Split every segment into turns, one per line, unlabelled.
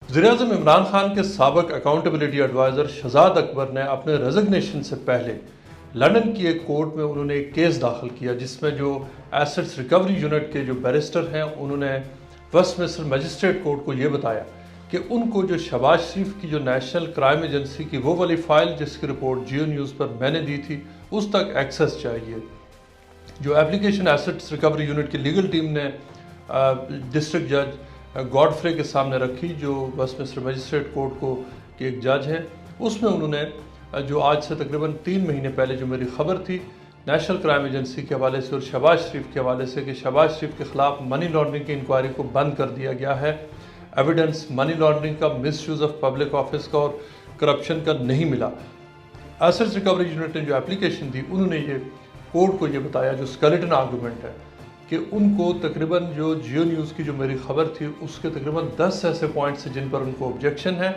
वज़ीर-ए-आज़म इमरान खान के साबिक़ accountability adviser Shahzad Akbar ने अपने रेजिग्नेशन से पहले लंदन की एक कोर्ट में उन्होंने एक केस दाखिल किया, जिसमें जो एसेट्स रिकवरी यूनिट के जो बैरिस्टर हैं उन्होंने वेस्टमिंस्टर मजिस्ट्रेट कोर्ट को ये बताया कि उनको जो शहबाज शरीफ की जो नेशनल क्राइम एजेंसी की वो वाली फ़ाइल जिसकी रिपोर्ट जियो न्यूज़ पर मैंने दी थी उस तक एक्सेस चाहिए। जो एप्लीकेशन एसेट्स रिकवरी यूनिट की लीगल टीम ने डिस्ट्रिक्ट जज गॉडफ्रे के सामने रखी, जो वेस्टमिंस्टर मजिस्ट्रेट कोर्ट को के एक जज हैं, उसमें उन्होंने जो आज से तकरीबन 3 महीने पहले जो मेरी ख़बर थी नेशनल क्राइम एजेंसी के हवाले से और शहबाज शरीफ के हवाले से कि शहबाज शरीफ के ख़िलाफ़ मनी लॉन्ड्रिंग की इंक्वायरी को बंद कर दिया गया है, एविडेंस मनी लॉन्ड्रिंग का, मिसयूज़ ऑफ पब्लिक ऑफिस का और करप्शन का नहीं मिला। एसेट्स रिकवरी यूनिट ने जो एप्लीकेशन दी उन्होंने ये कोर्ट को ये बताया, जो स्केलेटन आर्गूमेंट है, कि उनको तकरीबन जो जियो न्यूज़ की जो मेरी ख़बर थी उसके तकरीबन 10 ऐसे पॉइंट्स हैं जिन पर उनको ऑब्जेक्शन है,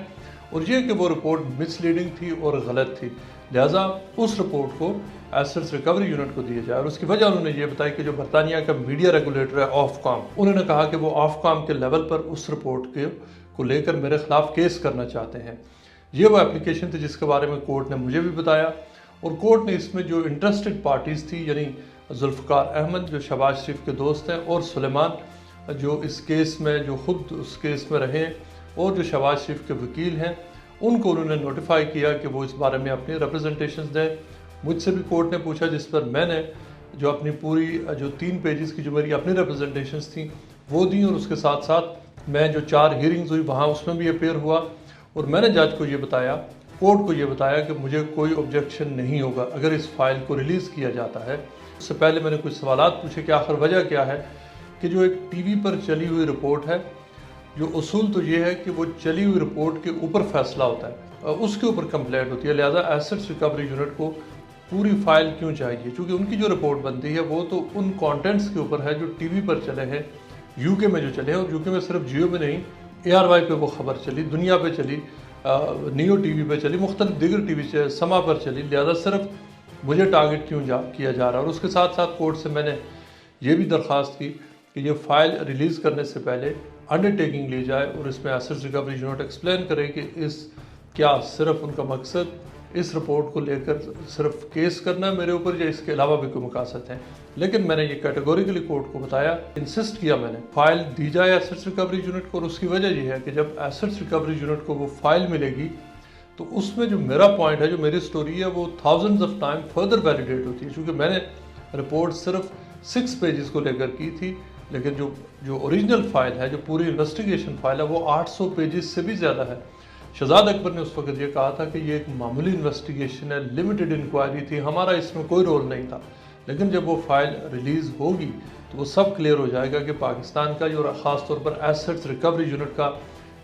और ये कि वो रिपोर्ट मिसलीडिंग थी और गलत थी, लिहाजा उस रिपोर्ट को एसेट्स रिकवरी यूनिट को दिया जाए। और उसकी वजह उन्होंने ये बताई कि जो बरतानिया का मीडिया रेगुलेटर है ऑफकॉम, उन्होंने कहा कि वो ऑफकॉम के लेवल पर उस रिपोर्ट को लेकर मेरे ख़िलाफ़ केस करना चाहते हैं। ये वो एप्लीकेशन थी जिसके बारे में कोर्ट ने मुझे भी बताया, और कोर्ट ने इसमें जो इंटरेस्टेड पार्टीज़ थी यानी जुल्फ़िकार अहमद जो शहबाज शरीफ के दोस्त हैं, और सुलेमान जो इस केस में जो ख़ुद उस केस में रहे और जो शहबाज शरीफ के वकील हैं, उनको उन्होंने नोटिफाई किया कि वो इस बारे में अपनी रिप्रेजेंटेशंस दें। मुझसे भी कोर्ट ने पूछा, जिस पर मैंने जो अपनी पूरी जो 3 पेजेस की जो मेरी अपनी रिप्रेजेंटेशंस थी वो दी, और उसके साथ साथ मैं जो 4 हियरिंग्स हुई वहाँ उसमें भी अपेयर हुआ, और मैंने जज को ये बताया, कोर्ट को ये बताया कि मुझे कोई ऑब्जेक्शन नहीं होगा अगर इस फाइल को रिलीज़ किया जाता है। उससे पहले मैंने कुछ सवालात पूछे कि आखिर वजह क्या है कि जो एक टीवी पर चली हुई रिपोर्ट है, जो उसूल तो ये है कि वो चली हुई रिपोर्ट के ऊपर फैसला होता है, उसके ऊपर कंप्लेंट होती है, लिहाजा एसेट्स रिकवरी यूनिट को पूरी फाइल क्यों चाहिए, क्योंकि उनकी जो रिपोर्ट बनती है वो तो उन कंटेंट्स के ऊपर है जो टीवी पर चले हैं, यूके में जो चले हैं, और यूके में सिर्फ जियो में नहीं, ARY पे वो खबर चली, दुनिया पे चली, नियो टीवी पे चली, मुख्तलिफ दीगर टीवी से समा पर चली, लिहाजा सिर्फ मुझे टारगेट क्यों किया जा रहा है। और उसके साथ साथ कोर्ट से मैंने ये भी दरख्वास्त की कि ये फ़ाइल रिलीज़ करने से पहले अंडरटेकिंग ली जाए और इसमें एसेट्स रिकवरी यूनिट एक्सप्लेन करे कि इस क्या सिर्फ उनका मकसद इस रिपोर्ट को लेकर सिर्फ केस करना है मेरे ऊपर, या इसके अलावा भी कोई मकासद हैं। लेकिन मैंने ये कैटेगोरिकली कोर्ट को बताया, इंसिस्ट किया मैंने फाइल दी जाए एसेट्स रिकवरी यूनिट को, और उसकी वजह ये है कि जब एसेट्स रिकवरी यूनिट को वो फाइल मिलेगी तो उसमें जो मेरा पॉइंट है, जो मेरी स्टोरी है, वो thousands of time further validate होती है, क्योंकि मैंने रिपोर्ट सिर्फ 6 पेजेस को लेकर की थी, लेकिन जो ओरिजिनल फाइल है, जो पूरी इन्वेस्टिगेशन फाइल है, वो 800 पेजेस से भी ज़्यादा है। शहजाद अकबर ने उस वक्त ये कहा था कि ये एक मामूली इन्वेस्टिगेशन है, लिमिटेड इंक्वायरी थी, हमारा इसमें कोई रोल नहीं था, लेकिन जब वो फाइल रिलीज़ होगी तो वो सब क्लियर हो जाएगा कि पाकिस्तान का और ख़ास तौर पर एसेट्स रिकवरी यूनिट का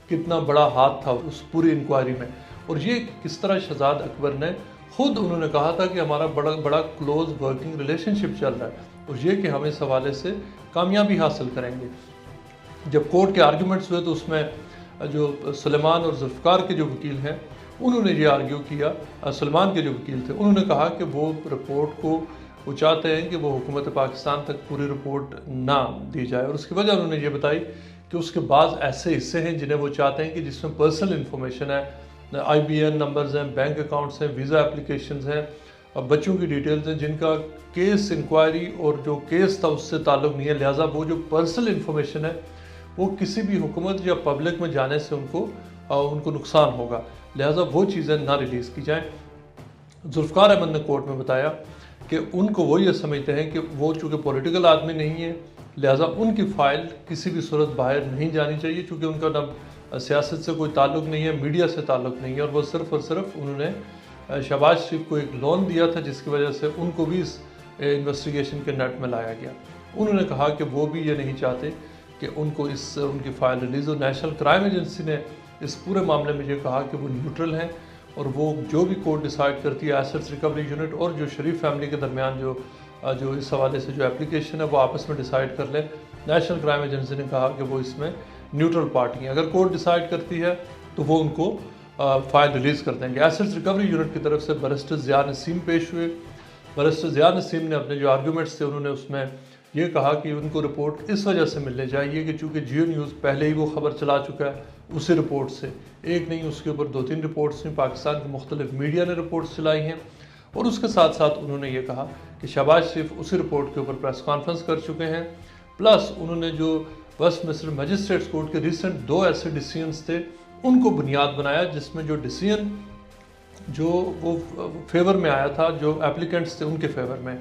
कितना बड़ा हाथ था उस पूरी इंक्वायरी में, और ये किस तरह शहजाद अकबर ने खुद उन्होंने कहा था कि हमारा बड़ा क्लोज वर्किंग रिलेशनशिप चल रहा है, और ये कि हम इस हवाले से कामयाबी हासिल करेंगे। जब कोर्ट के आर्ग्यूमेंट्स हुए तो उसमें जो सुलेमान और जुल्फ़िकार के जो वकील हैं उन्होंने ये आर्ग्यू किया, सुलेमान के जो वकील थे उन्होंने कहा कि वो रिपोर्ट को वो चाहते हैं कि वो हुकूमत पाकिस्तान तक पूरी रिपोर्ट ना दी जाए, और उसकी वजह उन्होंने ये बताई कि उसके बाद ऐसे हिस्से हैं जिन्हें वो चाहते हैं कि जिसमें पर्सनल इन्फॉर्मेशन है, IBN नंबर्स हैं, बैंक अकाउंट्स हैं, वीज़ा एप्लीकेशंस हैं, बच्चों की डिटेल्स हैं, जिनका केस इंक्वायरी और जो केस था उससे ताल्लुक़ नहीं है, लिहाजा वो जो पर्सनल इन्फॉर्मेशन है वो किसी भी हुकूमत या पब्लिक में जाने से उनको नुकसान होगा, लिहाजा वो चीज़ें ना रिलीज़ की जाएँ। जुल्फ़िकार अहमद ने कोर्ट में बताया कि उनको वो ये समझते हैं कि वो चूँकि पॉलिटिकल आदमी नहीं है, लिहाजा उनकी फ़ाइल किसी भी सूरत बाहर नहीं जानी चाहिए, चूँकि उनका ना सियासत से कोई ताल्लुक़ नहीं है, मीडिया से ताल्लुक़ नहीं है, और वो सिर्फ़ और सिर्फ उन्होंने शहबाज शरीफ को एक लोन दिया था जिसकी वजह से उनको भी इस इन्वेस्टिगेशन के नेट में लाया गया। उन्होंने कहा कि वो भी ये नहीं चाहते कि उनकी फ़ाइल रिलीज़ हो। नेशनल क्राइम एजेंसी ने इस पूरे मामले में ये कहा कि वो न्यूट्रल हैं, और वो जो भी कोर्ट डिसाइड करती है एसेट्स रिकवरी यूनिट और जो शरीफ फैमिली के दरमियान जो इस हवाले से जो एप्लीकेशन है वो आपस में डिसाइड कर लें। नेशनल क्राइम एजेंसी ने कहा कि वो इसमें न्यूट्रल पार्टी हैं, अगर कोर्ट डिसाइड करती है तो वो उनको फ़ाइल रिलीज़ कर देंगे। एसेट्स रिकवरी यूनिट की तरफ से बैरिस्टर ज़िया नसीम पेश हुए। बैरिस्टर ज़िया नसीम ने अपने जो आर्गूमेंट्स थे उन्होंने उसमें ये कहा कि उनको रिपोर्ट इस वजह से मिलनी चाहिए कि चूँकि जियो न्यूज़ पहले ही वो खबर चला चुका है, اسی رپورٹ سے، ایک نہیں اس کے اوپر 2-3 رپورٹس ہیں، پاکستان کے مختلف میڈیا نے رپورٹس چلائی ہیں، اور اس کے ساتھ ساتھ انہوں نے یہ کہا کہ شہباز شریف اسی رپورٹ کے اوپر پریس کانفرنس کر چکے ہیں، پلس انہوں نے جو ویسٹ منسٹر مجسٹریٹس کورٹ کے ریسنٹ 2 ایسے ڈیسیژنز تھے ان کو بنیاد بنایا، جس میں جو ڈیسیژن جو وہ فیور میں آیا تھا، جو اپلیکنٹس تھے ان کے فیور میں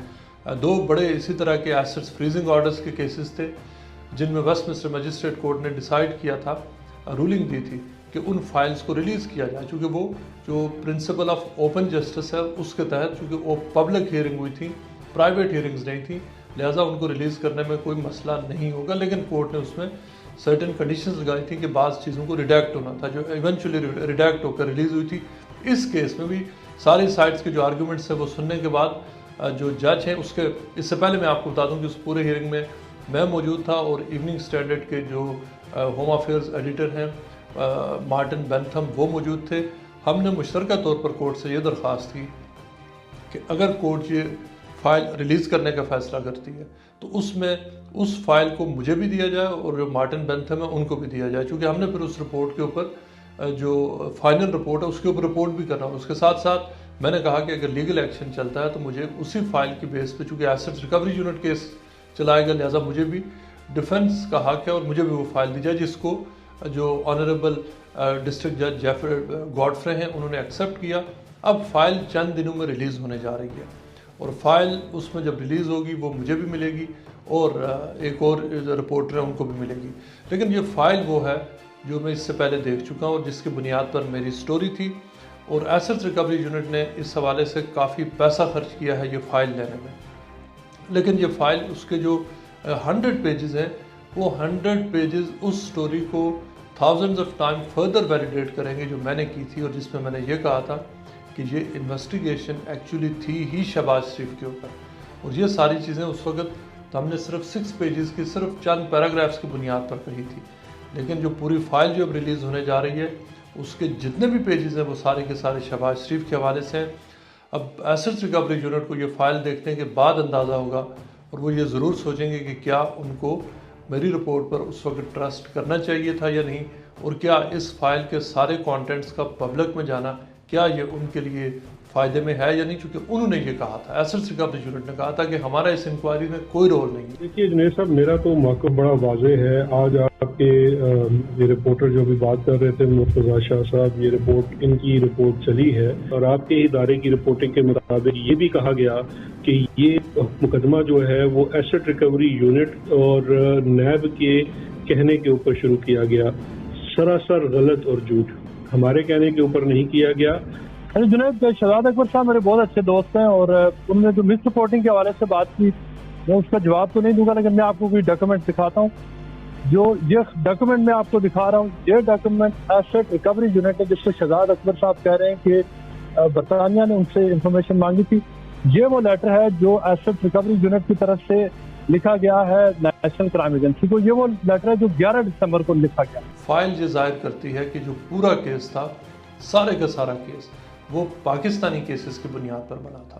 2 بڑے اسی طرح کے ایسٹس فریزنگ آرڈرز کے کیسز تھے، جن میں ویسٹ منسٹر مجسٹریٹ کورٹ نے ڈیسائیڈ کیا تھا، رولنگ دی تھی کہ ان فائلز کو ریلیز کیا جائے، چونکہ وہ جو پرنسپل آف اوپن جسٹس ہے اس کے تحت، چونکہ وہ پبلک ہیئرنگ ہوئی تھی، پرائیویٹ ہیئرنگز نہیں تھیں، لہٰذا ان کو ریلیز کرنے میں کوئی مسئلہ نہیں ہوگا، لیکن کورٹ نے اس میں سرٹن کنڈیشنز لگائی تھی کہ بعض چیزوں کو ریڈیکٹ ہونا تھا، جو ایونچولی ریڈیکٹ ہو کر ریلیز ہوئی تھی۔ اس کیس میں بھی ساری سائڈز کے جو آرگومنٹس ہیں وہ سننے کے بعد جو جج ہیں اس سے پہلے میں آپ کو بتا دوں کہ اس پورے ہیئرنگ میں موجود تھا، اور ایوننگ اسٹینڈرڈ کے جو ہوم افیئرز ایڈیٹر ہیں مارٹن بینتھم وہ موجود تھے۔ ہم نے مشترکہ طور پر کورٹ سے یہ درخواست کی کہ اگر کورٹ یہ فائل ریلیز کرنے کا فیصلہ کرتی ہے تو اس میں اس فائل کو مجھے بھی دیا جائے اور جو مارٹن بینتھم ہے ان کو بھی دیا جائے، چونکہ ہم نے پھر اس رپورٹ کے اوپر جو فائنل رپورٹ ہے اس کے اوپر رپورٹ بھی کرنا، اس کے ساتھ ساتھ میں نے کہا کہ اگر لیگل ایکشن چلتا ہے تو مجھے اسی فائل کی بیس پہ، چونکہ ایسٹس ریکوری یونٹ کیس چلائے گا، لہٰذا مجھے بھی ڈیفنس کا حق ہے اور مجھے بھی وہ فائل دی جائے، جس کو جو آنریبل ڈسٹرکٹ جج جیفری گاڈفرے ہیں انہوں نے ایکسیپٹ کیا۔ اب فائل چند دنوں میں ریلیز ہونے جا رہی ہے، اور فائل اس میں جب ریلیز ہوگی وہ مجھے بھی ملے گی اور ایک اور رپورٹر ہیں ان کو بھی ملے گی، لیکن یہ فائل وہ ہے جو میں اس سے پہلے دیکھ چکا ہوں اور جس کی بنیاد پر میری سٹوری تھی، اور ایسٹس ریکوری یونٹ نے اس حوالے سے کافی پیسہ خرچ کیا ہے یہ فائل لینے میں، لیکن یہ فائل اس کے جو 100 پیجز ہیں وہ 100 پیجز اس سٹوری کو thousands of time further validate کریں گے جو میں نے کی تھی، اور جس میں نے یہ کہا تھا کہ یہ انویسٹیگیشن ایکچولی تھی ہی شہباز شریف کے اوپر، اور یہ ساری چیزیں اس وقت ہم نے صرف 6 پیجز کی صرف چند پیراگرافس کی بنیاد پر کہی تھی، لیکن جو پوری فائل جو اب ریلیز ہونے جا رہی ہے اس کے جتنے بھی پیجز ہیں وہ سارے کے سارے شہباز شریف کے حوالے سے ہیں۔ اب ایسٹس ریکوری یونٹ کو یہ فائل دیکھنے کے بعد اندازہ ہوگا، اور وہ یہ ضرور سوچیں گے کہ کیا ان کو میری رپورٹ پر اس وقت ٹرسٹ کرنا چاہیے تھا یا نہیں، اور کیا اس فائل کے سارے کانٹینٹس کا پبلک میں جانا کیا یہ ان کے لیے فائدے میں ہے یا نہیں، چونکہ انہوں نے یہ کہا تھا، ایسٹس ریکوری یونٹ نے کہا تھا کہ ہمارا اس انکوائری میں کوئی رول نہیں ہے۔
دیکھیے جنید صاحب، میرا تو موقف بڑا واضح ہے۔ آج آپ کے یہ رپورٹر جو بھی بات کر رہے تھے مرتضیٰ شاہ صاحب، یہ رپورٹ ان کی رپورٹ چلی ہے، اور آپ کے ادارے کی رپورٹنگ کے مطابق یہ بھی کہا گیا کہ یہ مقدمہ جو ہے وہ ایسٹ ریکوری یونٹ اور نیب کے کہنے کے اوپر شروع کیا گیا، سراسر غلط اور جھوٹ، ہمارے کہنے کے اوپر نہیں کیا گیا۔
جنید، شہزاد اکبر صاحب میرے بہت اچھے دوست ہیں، اور انہوں نے جو مس رپورٹنگ کے حوالے سے بات کی میں اس کا جواب تو نہیں دوں گا، لیکن میں آپ کو کوئی ڈاکومنٹ دکھاتا ہوں۔ جو یہ ڈاکومنٹ میں آپ کو دکھا رہا ہوں، یہ ڈاکومنٹ ایسٹ ریکوری یونٹ ہے، جس کو شہزاد اکبر صاحب کہہ رہے ہیں کہ برطانیہ نے ان سے انفارمیشن مانگی تھی۔ یہ وہ لیٹر ہے جو ایسٹ ریکوری یونٹ کی طرف سے لکھا گیا ہے نیشنل کرائم ایجنسی کو۔ یہ وہ لیٹر ہے جو 11 دسمبر کو لکھا گیا۔
فائل یہ ظاہر کرتی ہے کہ جو پورا کیس تھا، سارے کا سارا کیس وہ پاکستانی کیسز کی بنیاد پر بنا تھا۔